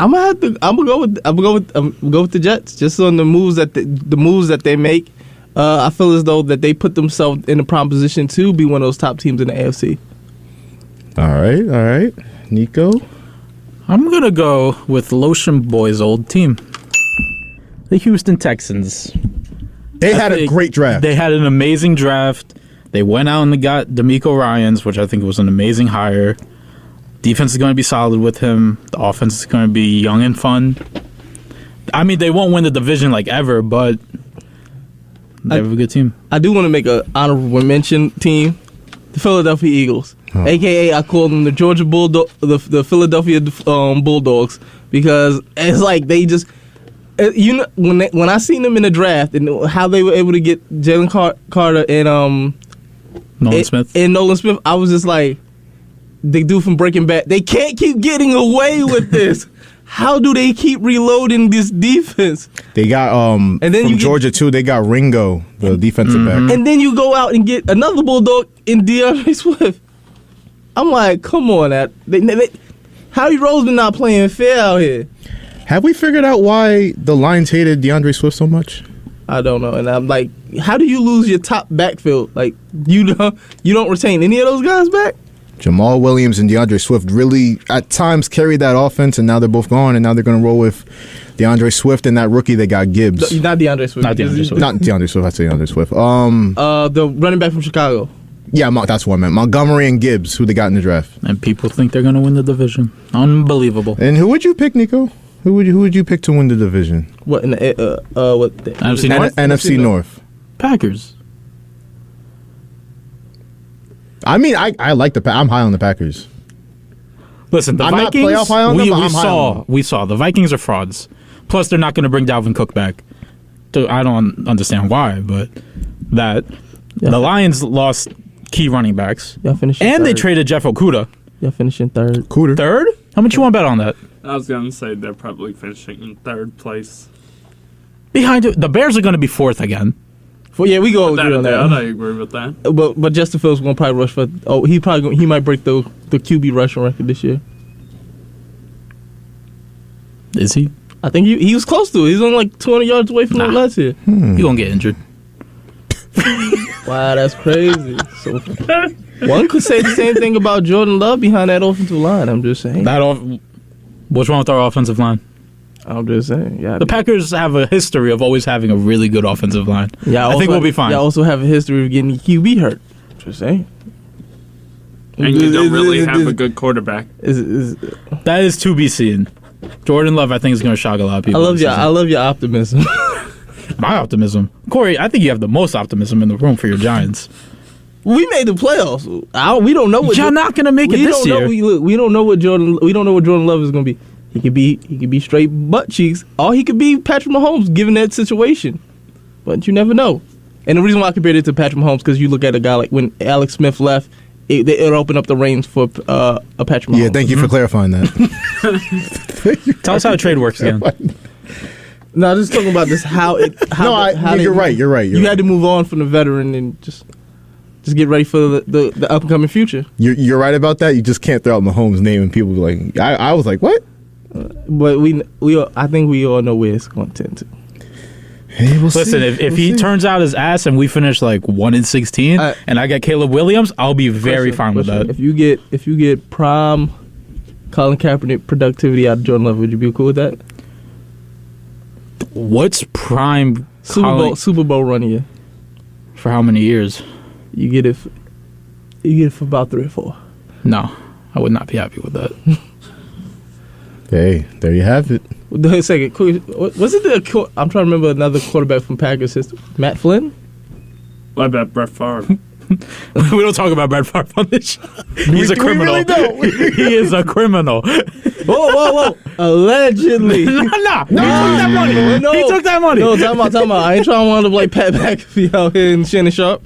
I'm gonna go with the Jets just on the moves that they make. I feel as though that they put themselves in a prime position to be one of those top teams in the AFC. All right. Nico. I'm gonna go with Lotion Boy's old team, the Houston Texans. They had a great draft. They had an amazing draft. They went out and got D'Amico Ryans, which I think was an amazing hire. Defense is going to be solid with him. The offense is going to be young and fun. I mean, they won't win the division like ever, but they have a good team. I do want to make an honorable mention team, the Philadelphia Eagles, aka I call them the Georgia Bulldog, the Philadelphia Bulldogs, because it's like they just You know, when I seen them in the draft and how they were able to get Jalen Carter and Nolan Smith. And Nolan Smith, I was just like, the dude from Breaking Bad. They can't keep getting away with this. How do they keep reloading this defense? They got and then from Georgia too. They got Ringo, the defensive back, and then you go out and get another Bulldog in DeAndre Swift. I'm like, come on, Howie Roseman not playing fair out here. Have we figured out why the Lions hated DeAndre Swift so much? I don't know, and I'm like, how do you lose your top backfield? Like you don't retain any of those guys back? Jamal Williams and DeAndre Swift really, at times, carried that offense, and now they're both gone, and now they're going to roll with DeAndre Swift and that rookie they got, Gibbs. Not DeAndre Swift. Not DeAndre Swift. I say DeAndre Swift. The running back from Chicago. Yeah, that's what I meant. Montgomery and Gibbs, who they got in the draft. And people think they're going to win the division. Unbelievable. And who would you pick, Nico? Who would you pick to win the division? What in the NFC North? NFC North. Packers. I mean, I like I'm high on the Packers. Listen, the I'm Vikings. not playoff high on them, but I'm high on them. We saw the Vikings are frauds. Plus, they're not going to bring Dalvin Cook back. I don't understand why, but the Lions lost key running backs. Y'all finished. And they traded Jeff Okudah. Y'all finishing third. Third? How much you want to bet on that? I was going to say they're probably finishing in third place. Behind it, the Bears are going to be fourth again. Yeah, we go agree on that. I agree with that. But Justin Fields going to probably rush for. Oh, he might break the QB rushing record this year. Is he? I think he was close to it. He's only like 200 yards away from that last year. He gonna get injured. Wow, that's crazy. So one could say the same thing about Jordan Love behind that offensive line. I'm just saying. What's wrong with our offensive line? I'm just saying. Yeah, the Packers have a history of always having a really good offensive line. Yeah, I think we'll be fine. They also have a history of getting QB hurt. Just saying. And you don't really have a good quarterback. That is to be seen. Jordan Love, I think, is going to shock a lot of people. I love your optimism. My optimism, Corey. I think you have the most optimism in the room for your Giants. We made the playoffs. We don't know what you're not going to make it this year. We don't know what Jordan. We don't know what Jordan Love is going to be. He could be straight butt cheeks, or he could be Patrick Mahomes given that situation. But you never know. And the reason why I compared it to Patrick Mahomes because you look at a guy like when Alex Smith left, it opened up the reins for a Patrick Mahomes. Yeah, thank you for clarifying that. Tell us how the trade works again. No, just talking about this you're right. You had to move on from the veteran and just get ready for the up and coming future. You're right about that. You just can't throw out Mahomes' name and people be like, I was like, what? But I think we all know where it's going to tend to. Hey, listen, if he turns out his ass and we finish like 1-16, and I get Caleb Williams, I'll be very fine with that. If you get prime Colin Kaepernick productivity out of Jordan Love, would you be cool with that? What's prime Super Bowl run year? For how many years? You get it for about 3 or 4. No, I would not be happy with that. Hey, there you have it. Wait a second. Was it I'm trying to remember another quarterback from Packers history. Matt Flynn? What about Brett Favre? We don't talk about Brett Favre on this show. He's a criminal. We really don't. He is a criminal. Whoa. Allegedly. No. He took that money. No. He took that money. No, time out. I ain't trying to wind up like Pat McAfee out here in Shannon Sharp.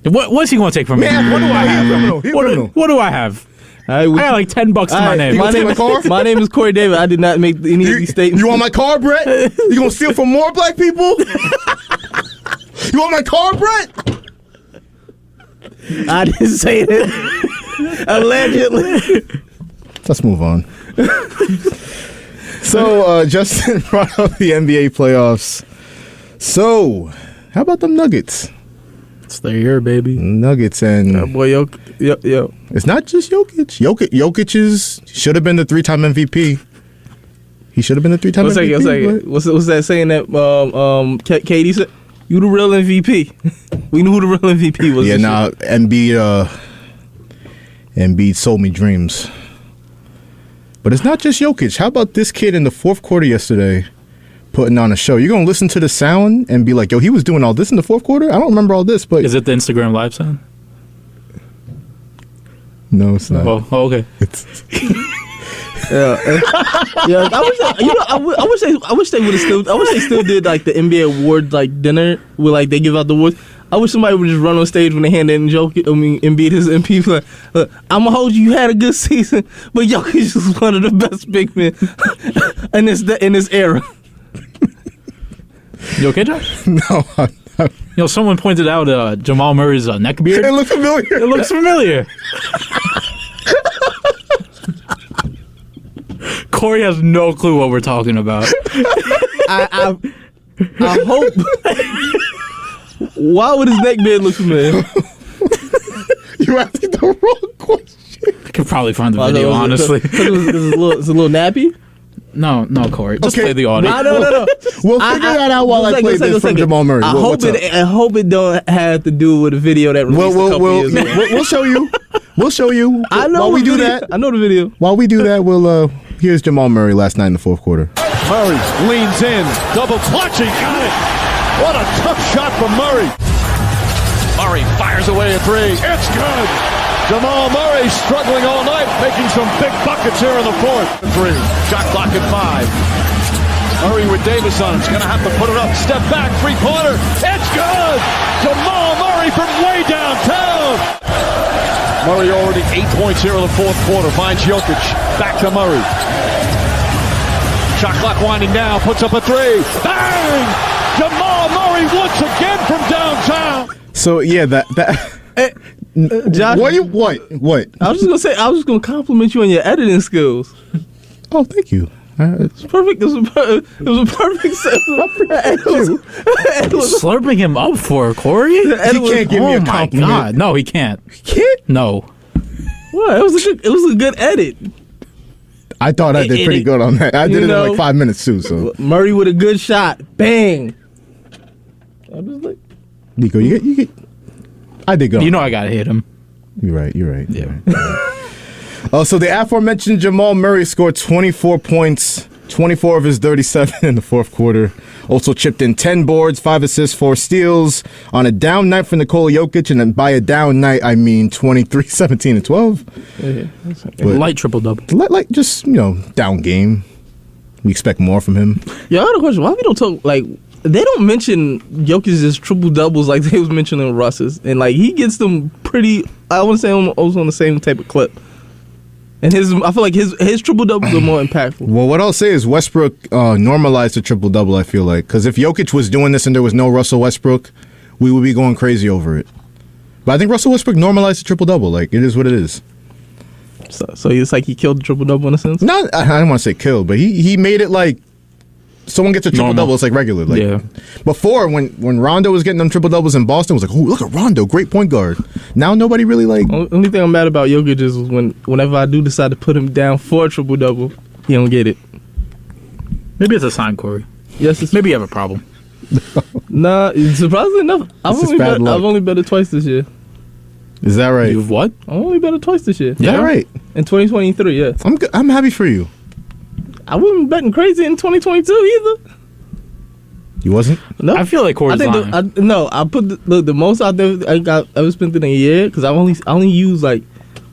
What's he going to take from me? Man, what do I have? What do I have? I got like $10 to my name. My name is Corey David. I did not make any of these statements. You want my car, Brett? You gonna steal from more black people? You want my car, Brett? I didn't say that. Allegedly. Let's move on. So, Justin brought up the NBA playoffs. So, how about them Nuggets? It's their year, baby. Nuggets and boy, yo. It's not just Jokic. Jokic should have been the 3-time MVP. He should have been the 3-time MVP. What's that saying that KD said? You the real MVP. We knew who the real MVP was. Yeah, now Embiid sold me dreams. But it's not just Jokic. How about this kid in the fourth quarter yesterday putting on a show? You're going to listen to the sound and be like, yo, he was doing all this in the fourth quarter? I don't remember all this, but... Is it the Instagram Live sound? No, it's not. Oh, okay. Yeah. I wish they would have still. I wish they still did like the NBA award like dinner where like they give out the awards. I wish somebody would just run on stage when they hand in Embiid his MP. Like, look, I'm gonna hold you. You had a good season, but Jokic is one of the best big men in this era. You okay, Josh? No. Someone pointed out Jamal Murray's neck beard. It looks familiar. It looks familiar. Corey has no clue what we're talking about. I hope. Why would his neck beard look familiar? You asking the wrong question. I could probably find the video, honestly. It's a little nappy. No, Corey. Just play the audio. No. We'll figure that out while I play this from Jamal Murray. I hope it don't have to do with a video that released a couple years ago. We'll show you. We'll show you. I know. While we do that, I know the video. While we do that, we'll here's Jamal Murray last night in the fourth quarter. Murray leans in, double clutch, he got it. What a tough shot from Murray. Murray fires away a three. It's good. Jamal Murray struggling all night, making some big buckets here in the fourth. Three. Shot clock at 5. Murray with Davis on. He's going to have to put it up. Step back, three-pointer. It's good. Jamal Murray from way downtown. Murray already 8 points here in the fourth quarter. Finds Jokic. Back to Murray. Shot clock winding down. Puts up a three. Bang! Jamal Murray once again from downtown. So yeah, that Josh, what? I was just gonna compliment you on your editing skills. Oh, thank you. It's perfect. It was a perfect set. Slurping him up for Corey? He can't give me a compliment. Oh my God, no, he can't. He can't? No. What? It was a good edit. I thought I did pretty good on that. I did it in like 5 minutes too. So Murray with a good shot, bang. I was like, Nico, you get. I did good. You know I gotta hit him. You're right. Yeah. So the aforementioned Jamal Murray scored 24 points, 24 of his 37 in the fourth quarter. Also chipped in 10 boards, 5 assists, 4 steals on a down night for Nikola Jokic, and then by a down night I mean 23, 17, and 12. Yeah. Light triple-double. Like just down game. We expect more from him. Yeah, I had a question. Why we don't talk like? They don't mention Jokic's triple doubles like they was mentioning Russ's, and like he gets them pretty. I want to say almost on the same type of clip. And I feel like his triple doubles are more impactful. Well, what I'll say is Westbrook normalized the triple double. I feel like because if Jokic was doing this and there was no Russell Westbrook, we would be going crazy over it. But I think Russell Westbrook normalized the triple double. Like it is what it is. So it's like he killed the triple double in a sense. I don't want to say killed, but he made it like. Someone gets a triple double, it's like regular. Like yeah. Before, when Rondo was getting them triple doubles in Boston, it was like, oh, look at Rondo, great point guard. Now nobody really like. Only thing I'm mad about Jokic is whenever I do decide to put him down for a triple double, he don't get it. Maybe it's a sign, Corey. Yes, maybe you have a problem. Nah, surprisingly enough, I've only bet it twice this year. Is that right? You've what? I only bet it twice this year. Yeah, right. In 2023, yeah. I'm happy for you. I wasn't betting crazy in 2022 either. You wasn't? No, I feel like Corey's lying. I put the most out there I ever spent in a year because I only use like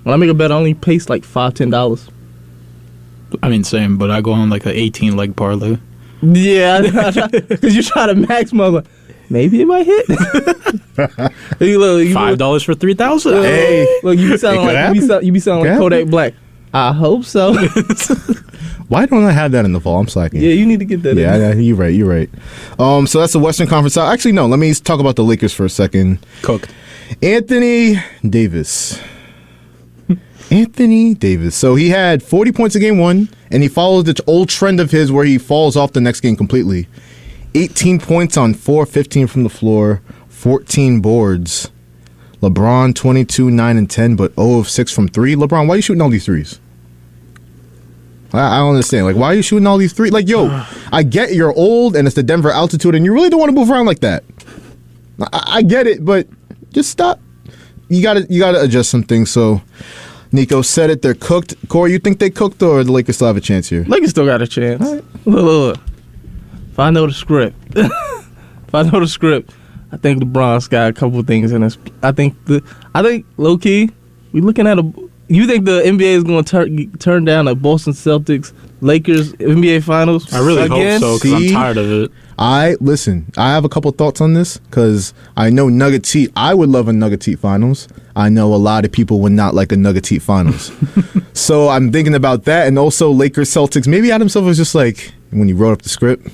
when I make a bet I only paste like $5-10. I mean, same, but I go on like an 18 leg parlay. Yeah, because you try to maximize. Like, maybe it might hit. $5 for 3,000. Hey, look, you be sounding like Kodak Black. I hope so. Why don't I have that in the fall? I'm slacking. Yeah, you need to get that. Yeah, you're right. So that's the Western Conference. Actually, no. Let me talk about the Lakers for a second. Cooked. Anthony Davis. So he had 40 points in game 1, and he followed the old trend of his where he falls off the next game completely. 18 points on 4-15 from the floor, 14 boards. LeBron 22, 9, and 10, but 0 of 6 from 3. LeBron, why are you shooting all these threes? I don't understand. Like, why are you shooting all these threes? Like, yo, I get you're old and it's the Denver altitude and you really don't want to move around like that. I get it, but just stop. You gotta adjust some things. So, Nico said it. They're cooked. Corey, you think they cooked or the Lakers still have a chance here? Lakers still got a chance. Right. Look. If I know the script, I think LeBron's got a couple things in his. I think low key, we looking at You think the NBA is going to turn down a Boston Celtics Lakers NBA Finals? I really again? hope so because I'm See? tired of it. I have a couple thoughts on this because I know Nuggets Heat. I would love a Nuggets Heat Finals. I know a lot of people would not like a Nuggets Heat Finals. So I'm thinking about that, and also Lakers Celtics. Maybe Adam Silver was just like, when he wrote up the script,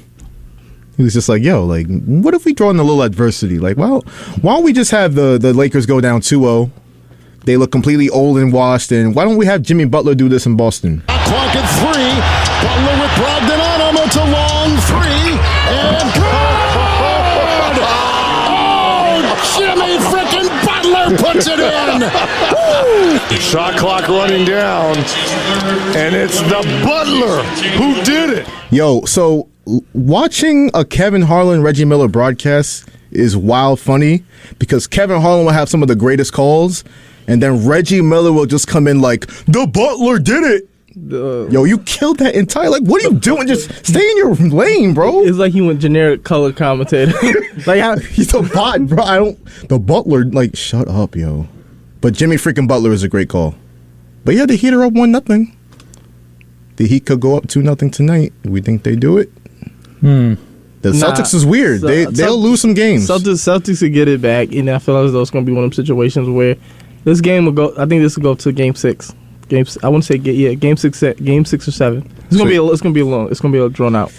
he was just like, yo, like, what if we throw in a little adversity? Like, well, why don't we just have the Lakers go down 2-0? They look completely old and washed, and why don't we have Jimmy Butler do this in Boston? Clock at 3. Butler with Brogdon on him. It's a long 3. And good! Oh, Jimmy frickin' Butler puts it in! Woo! Shot clock running down. And it's the Butler who did it. Yo, so watching a Kevin Harlan, Reggie Miller broadcast is wild funny because Kevin Harlan will have some of the greatest calls, and then Reggie Miller will just come in like, the Butler did it. Yo, you killed that entire, like, what are you doing? Just stay in your lane, bro. It's like he went generic color commentator. Like, he's a bot, bro. The Butler, like, shut up, yo. But Jimmy freaking Butler is a great call. But yeah, the Heat are up 1-0. The Heat could go up 2-0 tonight. We think they do it. The Celtics is weird. They'll lose some games. Celtics will get it back, and I feel as though it's going to be one of them situations where this game will go. I think this will go to Game 6. I want to say Game 6 or 7. It's gonna be a drawn out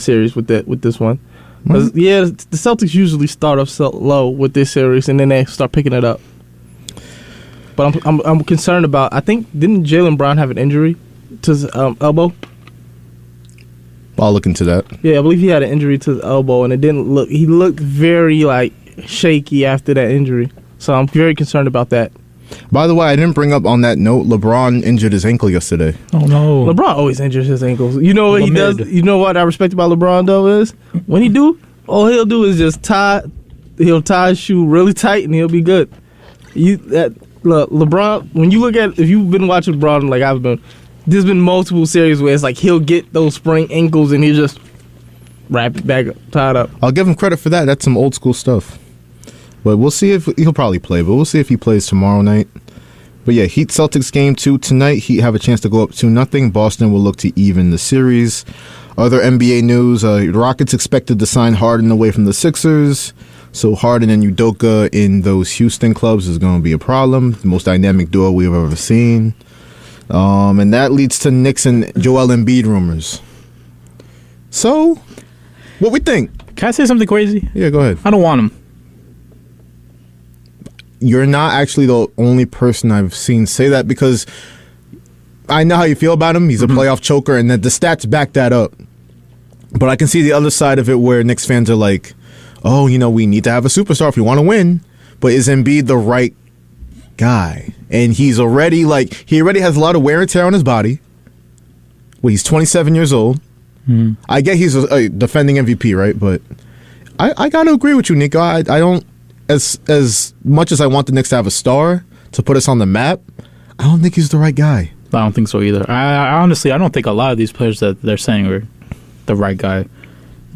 series with this one. Yeah, the Celtics usually start off low with this series and then they start picking it up. But I'm concerned about. I think didn't Jaylen Brown have an injury to his elbow? I'll look into that. Yeah, I believe he had an injury to his elbow, and it didn't look. He looked very like shaky after that injury. So I'm very concerned about that. By the way, I didn't bring up on that note, LeBron injured his ankle yesterday. Oh, no. LeBron always injures his ankles. You know what he does? You know what I respect about LeBron, though, is when he do, all he'll do is just he'll tie his shoe really tight, and he'll be good. LeBron, when you look at, if you've been watching LeBron like I've been, there's been multiple series where it's like he'll get those sprained ankles, and he'll just wrap it back up, tie it up. I'll give him credit for that. That's some old school stuff. But we'll see if he'll probably play. But we'll see if he plays tomorrow night. But yeah, Heat Celtics game 2 tonight. Heat have a chance to go up 2-0. Boston will look to even the series. Other NBA news: Rockets expected to sign Harden away from the Sixers. So Harden and Udoka in those Houston clubs is going to be a problem. The most dynamic duo we've ever seen. And that leads to Knicks and Joel Embiid rumors. So, what we think? Can I say something crazy? Yeah, go ahead. I don't want him. You're not actually the only person I've seen say that because I know how you feel about him. He's a playoff choker, and the stats back that up. But I can see the other side of it where Knicks fans are like, oh, we need to have a superstar if we want to win. But is Embiid the right guy? And he already has a lot of wear and tear on his body. Well, he's 27 years old. I get he's a defending MVP, right? But I got to agree with you, Nico. I don't. As much as I want the Knicks to have a star to put us on the map, I don't think he's the right guy. I don't think so either. I honestly, I don't think a lot of these players that they're saying are the right guy.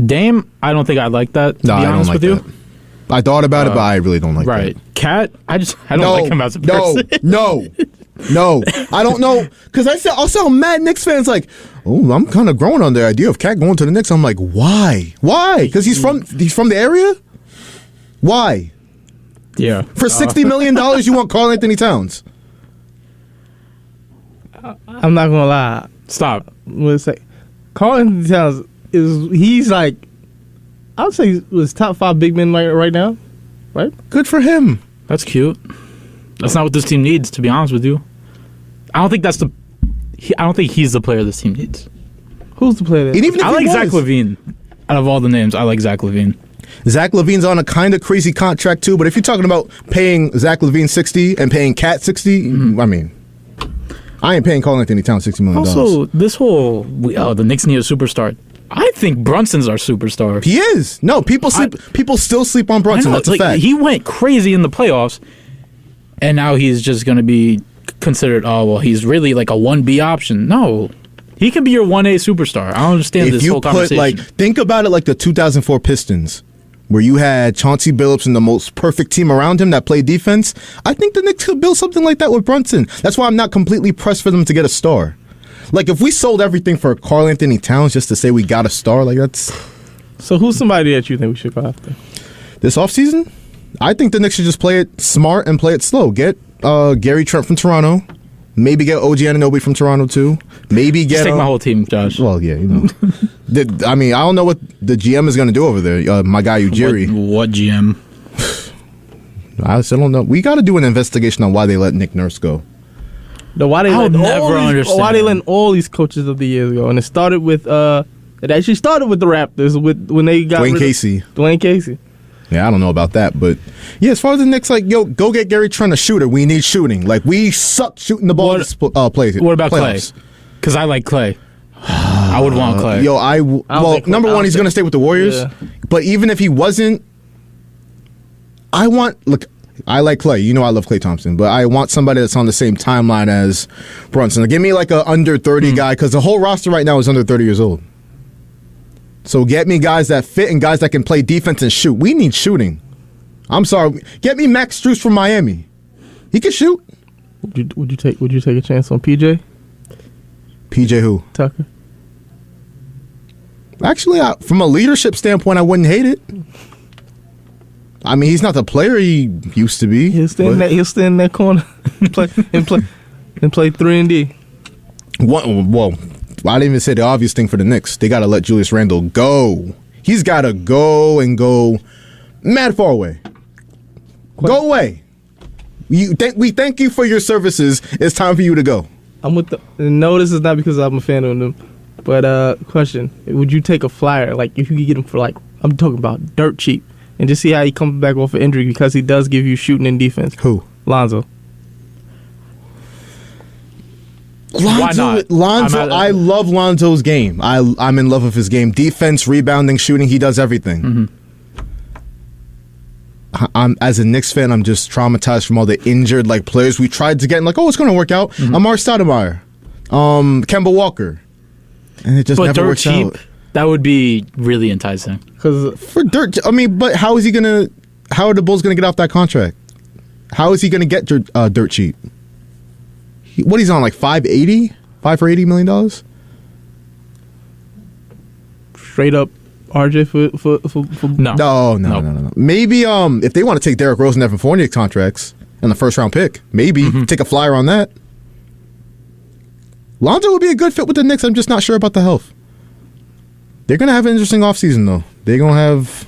Dame, I don't think I like that, to be honest with you. I thought about it, but I really don't like that. Right. Cat, I don't like him as a person. No. I don't know. Because I saw mad Knicks fans like, oh, I'm kind of growing on the idea of Cat going to the Knicks. I'm like, why? Why? Because he's from the area? Why? Yeah. For $60 million, you want Karl Anthony Towns? I'm not gonna lie. Stop. Karl Anthony Towns he's like, I would say he was top 5 big men right now, right? Good for him. That's cute. That's not what this team needs, to be honest with you. I don't think I don't think he's the player this team needs. Who's the player? I like Zach LaVine. Out of all the names, I like Zach LaVine. Zach LaVine's on a kind of crazy contract too, but if you're talking about paying Zach LaVine $60 and paying Cat $60, I mean, I ain't paying Karl Anthony Towns $60 million. Also, this whole the Knicks need a superstar. I think Brunson's our superstar. He is. No, people still sleep on Brunson. That's a fact. He went crazy in the playoffs, and now he's just going to be considered, he's really like a 1B option. No. He can be your 1A superstar. I don't understand this whole conversation. Think about it like the 2004 Pistons. where you had Chauncey Billups and the most perfect team around him that played defense, I think the Knicks could build something like that with Brunson. That's why I'm not completely pressed for them to get a star. Like, if we sold everything for Karl Anthony Towns just to say we got a star, like, that's... So who's somebody that you think we should go after? This offseason, I think the Knicks should just play it smart and play it slow. Get Gary Trent from Toronto. Maybe get OG Anunoby from Toronto, too. Maybe get... Just take my whole team, Josh. Well, yeah, you know. I mean, I don't know what the GM is going to do over there. My guy, Ujiri. What GM? I still don't know. We got to do an investigation on why they let Nick Nurse go. Why they I'll let never understand. Why they letting all these coaches of the years go? And it started with... it actually started with the Raptors when they got Dwayne Casey. Dwayne Casey. Yeah, I don't know about that, but yeah, as far as the Knicks, like, yo, go get Gary Trent a shooter. We need shooting. Like, we suck shooting the ball. What about playoffs. Clay? Because I like Clay. I would want Clay. Yo, number one, he's going to stay with the Warriors. Yeah. But even if he wasn't, I like Clay. You know I love Klay Thompson, but I want somebody that's on the same timeline as Brunson. Like, give me like a under 30 guy, because the whole roster right now is under 30 years old. So get me guys that fit and guys that can play defense and shoot. We need shooting. I'm sorry. Get me Max Strus from Miami. He can shoot. Would you take a chance on PJ? PJ who? Tucker. Actually, from a leadership standpoint, I wouldn't hate it. I mean, he's not the player he used to be. He'll stay in that corner and play 3-and-D. Well, I didn't even say the obvious thing for the Knicks. They got to let Julius Randle go. He's got to go and go mad far away. Go away. We thank you for your services. It's time for you to go. I'm with no, this is not because I'm a fan of them. But question: would you take a flyer? Like, if you could get him for, like, I'm talking about dirt cheap, and just see how he comes back off of injury, because he does give you shooting and defense. Who? Lonzo. Why not? Lonzo, I love Lonzo's game. I'm in love with his game. Defense, rebounding, shooting, he does everything. Mm-hmm. As a Knicks fan, I'm just traumatized from all the injured players we tried to get. And it's going to work out. Mm-hmm. Amar Stoudemire, Kemba Walker, and it just never works out. That would be really enticing. Because for dirt, I mean, but how is he gonna? How are the Bulls gonna get off that contract? How is he gonna get dirt cheap? What he's on, like $5 for $80 million? Straight up RJ for No. Maybe if they want to take Derrick Rose and Evan Fournier contracts and the first round pick, maybe take a flyer on that. Lonzo would be a good fit with the Knicks. I'm just not sure about the health. They're gonna have an interesting offseason though. They're gonna have,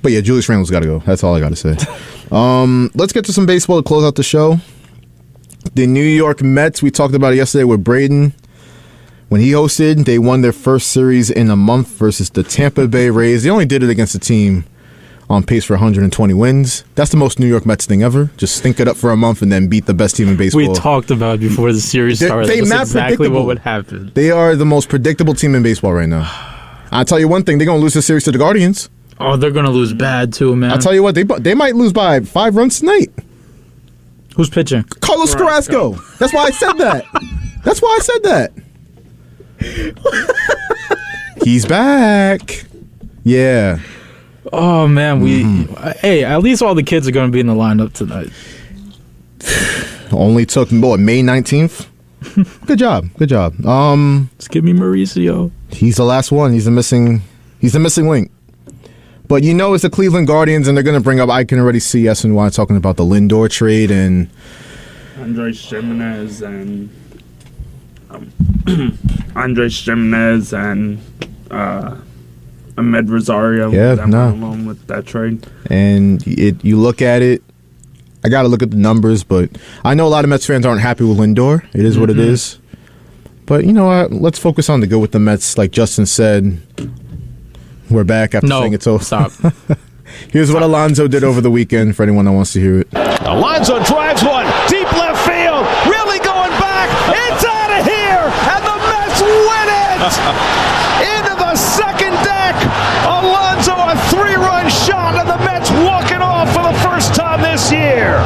but yeah, Julius Randle's got to go. That's all I got to say. Let's get to some baseball to close out the show. The New York Mets, we talked about it yesterday with Braden. When he hosted, they won their first series in a month versus the Tampa Bay Rays. They only did it against a team on pace for 120 wins. That's the most New York Mets thing ever. Just stink it up for a month and then beat the best team in baseball. We talked about it before the series started. That's exactly what would happen. They are the most predictable team in baseball right now. I'll tell you one thing, they're going to lose the series to the Guardians. Oh, they're going to lose bad too, man. I'll tell you what, they might lose by 5 runs tonight. Who's pitching? Carlos Carrasco. That's why I said that. He's back. Yeah. Oh, man. Hey, at least all the kids are going to be in the lineup tonight. Only took, May 19th? Good job. Just give me Mauricio. He's the last one. He's the missing link. But it's the Cleveland Guardians, and they're going to bring up, I can already see SNY talking about the Lindor trade and Andres Gimenez and Ahmed Rosario. Along with that trade. And you look at it, I got to look at the numbers, but I know a lot of Mets fans aren't happy with Lindor. It is what it is. But you know what? Let's focus on the good with the Mets. Like Justin said, we're back after saying it's over. Stop. Here's what Alonso did over the weekend for anyone that wants to hear it. Alonso drives one deep left field, really going back. It's out of here, and the Mets win it. Into the second deck, Alonso, a 3-run shot, and the Mets walking off for the first time this year.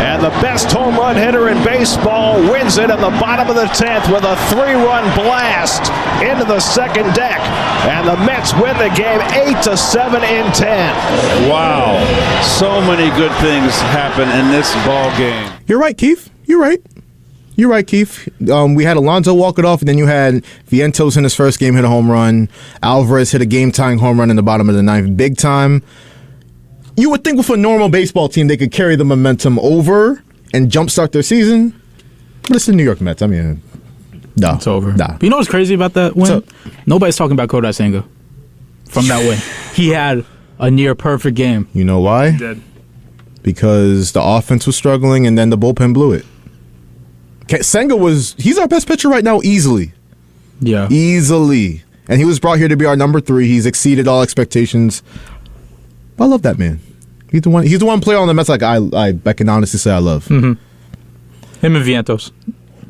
And the best home run hitter in baseball, wins it in the bottom of the 10th with a 3-run blast into the second deck. And the Mets win the game 8-7 in 10. Wow. So many good things happen in this ball game. You're right, Keith. You're right. You're right, Keith. We had Alonso walk it off, and then you had Vientos in his first game hit a home run. Alvarez hit a game-tying home run in the bottom of the ninth, big time. You would think with a normal baseball team, they could carry the momentum over and jumpstart their season. But it's the New York Mets. I mean, no. It's over. Nah. But you know what's crazy about that win? Nobody's talking about Kodai Senga from that win. He had a near-perfect game. You know why? He did. Because the offense was struggling, and then the bullpen blew it. Senga he's our best pitcher right now, easily. Yeah. Easily. And he was brought here to be our number 3. He's exceeded all expectations. I love that man. He's the one player on the Mets like I can honestly say I love. Mm-hmm. Him and Vientos.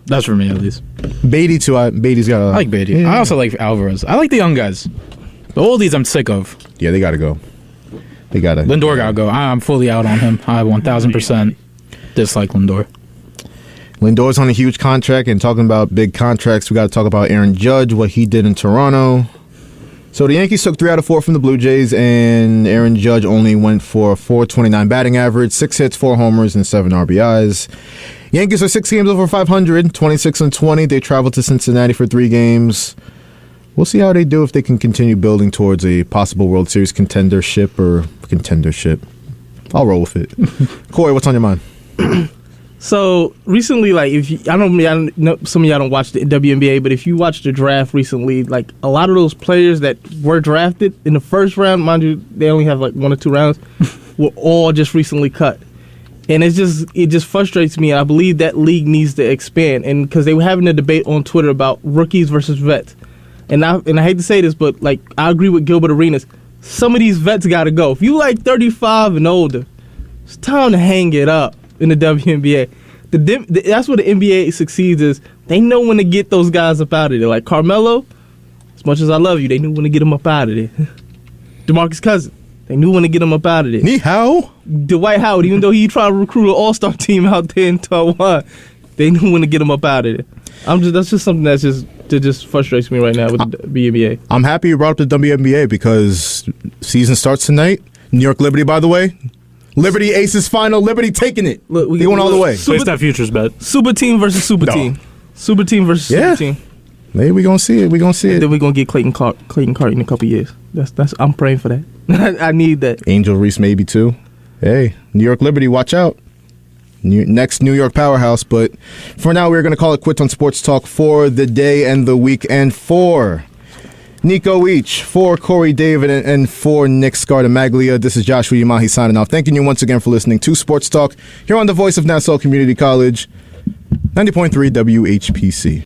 That's for me, at least. Beatty, too. Beatty's got I like Beatty. Yeah. I also like Alvarez. I like the young guys. The oldies I'm sick of. Yeah, they got to go. They got to. Lindor got to go. I'm fully out on him. I 1,000% dislike Lindor. Lindor's on a huge contract, and talking about big contracts, we got to talk about Aaron Judge, what he did in Toronto. So the Yankees took 3 out of 4 from the Blue Jays, and Aaron Judge only went for a .429 batting average, 6 hits, 4 homers, and 7 RBIs. Yankees are 6 games over 500, 26-20. They travel to Cincinnati for 3 games. We'll see how they do if they can continue building towards a possible World Series contendership. I'll roll with it. Corey, what's on your mind? So recently, like I don't know, some of y'all don't watch the WNBA, but if you watch the draft recently, like a lot of those players that were drafted in the first round, mind you, they only have like 1 or 2 rounds, were all just recently cut, and it just frustrates me. I believe that league needs to expand, and because they were having a debate on Twitter about rookies versus vets, and I hate to say this, but like I agree with Gilbert Arenas. Some of these vets got to go. If you like 35 and older, it's time to hang it up. In the WNBA, that's where the NBA succeeds is they know when to get those guys up out of there. Like Carmelo, as much as I love you, they knew when to get him up out of there. DeMarcus Cousins, they knew when to get him up out of there. Ni hao? Dwight Howard, even though he tried to recruit an all-star team out there in Taiwan, they knew when to get him up out of there. That's just something that just frustrates me right now with the WNBA. I'm happy you brought up the WNBA because season starts tonight. New York Liberty, by the way. Liberty Aces final. Liberty taking it. Look, they went all the way. Place that futures bet. Super team versus super team. Super team versus super team. Maybe we're gonna see it. We're gonna see it. Then we're gonna get Clayton Carter in a couple years. That's I'm praying for that. I need that. Angel Reese maybe too. Hey, New York Liberty, watch out. Next New York powerhouse. But for now, we're gonna call it quits on Sports Talk for the day and the week. And for Nico Each, for Corey David, and for Nick Scartamaglia, this is Joshua Yamahi signing off. Thanking you once again for listening to Sports Talk here on the voice of Nassau Community College, 90.3 WHPC.